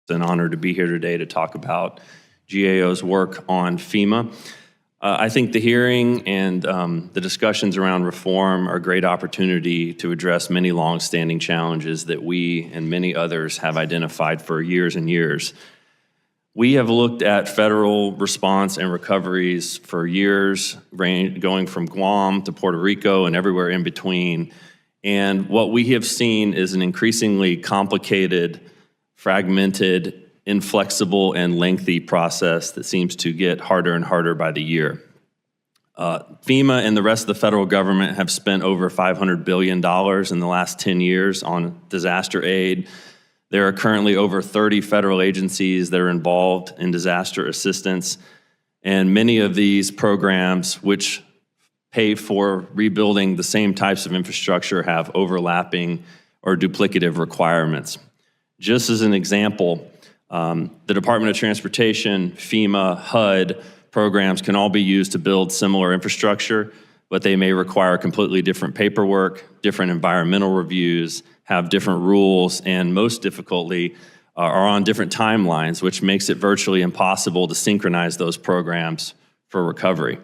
It's an honor to be here today to talk about GAO's work on FEMA. I think the hearing and the discussions around reform are a great opportunity to address many long-standing challenges that we and many others have identified for years and years. We have looked at federal response and recoveries for years, going from Guam to Puerto Rico and everywhere in between. And what we have seen is an increasingly complicated, fragmented, inflexible, and lengthy process that seems to get harder and harder by the year. FEMA and the rest of the federal government have spent over $500 billion in the last 10 years on disaster aid. There are currently over 30 federal agencies that are involved in disaster assistance, and many of these programs, which pay for rebuilding the same types of infrastructure, have overlapping or duplicative requirements. Just as an example, the Department of Transportation, FEMA, HUD programs can all be used to build similar infrastructure, but they may require completely different paperwork, different environmental reviews, have different rules, and most difficultly, are on different timelines, which makes it virtually impossible to synchronize those programs for recovery.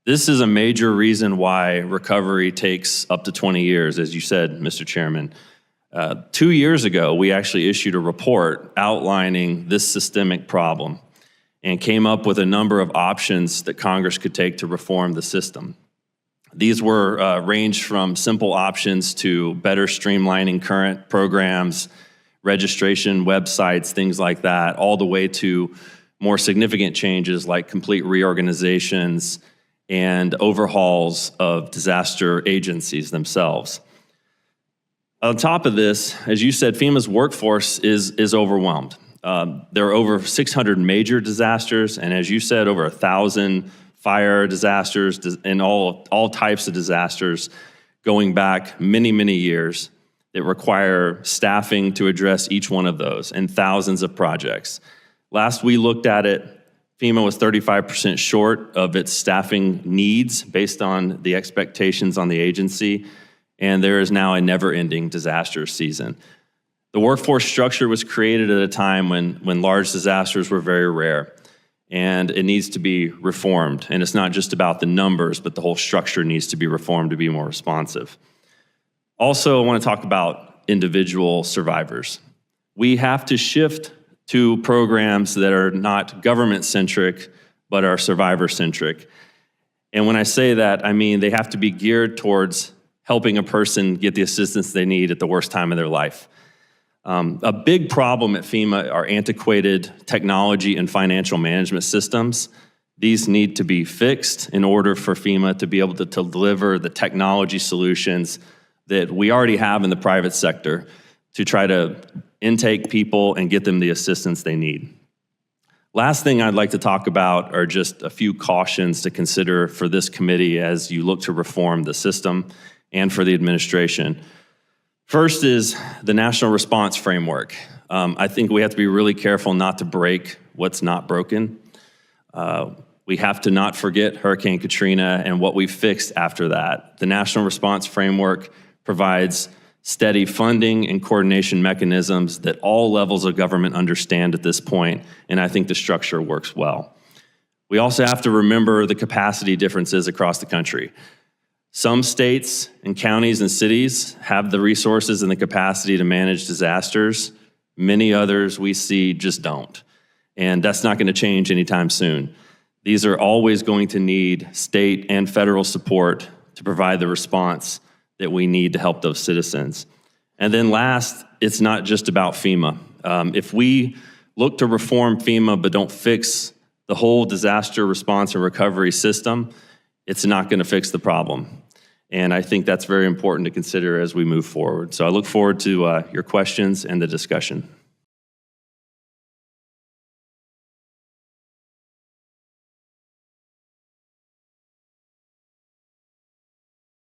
This is a major reason why recovery takes up to 20 years, as you said, Mr. Chairman. 2 years ago, we actually issued a report outlining this systemic problem and came up with a number of options that Congress could take to reform the system. These were ranged from simple options to better streamlining current programs, registration websites, things like that, all the way to more significant changes like complete reorganizations and overhauls of disaster agencies themselves. On top of this, as you said, FEMA's workforce is overwhelmed. There are over 600 major disasters, and as you said, over 1,000 fire disasters and all types of disasters going back many, many years that require staffing to address each one of those, and thousands of projects. Last we looked at it, FEMA was 35% short of its staffing needs based on the expectations on the agency, and there is now a never-ending disaster season. The workforce structure was created at a time when large disasters were very rare, and it needs to be reformed. And it's not just about the numbers, but the whole structure needs to be reformed to be more responsive. Also, I want to talk about individual survivors. We have to shift to programs that are not government-centric, but are survivor-centric. And when I say that, I mean they have to be geared towards helping a person get the assistance they need at the worst time of their life. A big problem at FEMA are antiquated technology and financial management systems. These need to be fixed in order for FEMA to be able to deliver the technology solutions that we already have in the private sector to try to intake people and get them the assistance they need. Last thing I'd like to talk about are just a few cautions to consider for this committee as you look to reform the system and for the administration. First is the National Response Framework. I think we have to be really careful not to break what's not broken. We have to not forget Hurricane Katrina and what we fixed after that. The National Response Framework provides steady funding and coordination mechanisms that all levels of government understand at this point, and I think the structure works well. We also have to remember the capacity differences across the country. Some states and counties and cities have the resources and the capacity to manage disasters. Many others we see just don't. And that's not going to change anytime soon. These are always going to need state and federal support to provide the response that we need to help those citizens. And then last, it's not just about FEMA. If we look to reform FEMA but don't fix the whole disaster response and recovery system, it's not going to fix the problem. And I think that's very important to consider as we move forward. So I look forward to your questions and the discussion.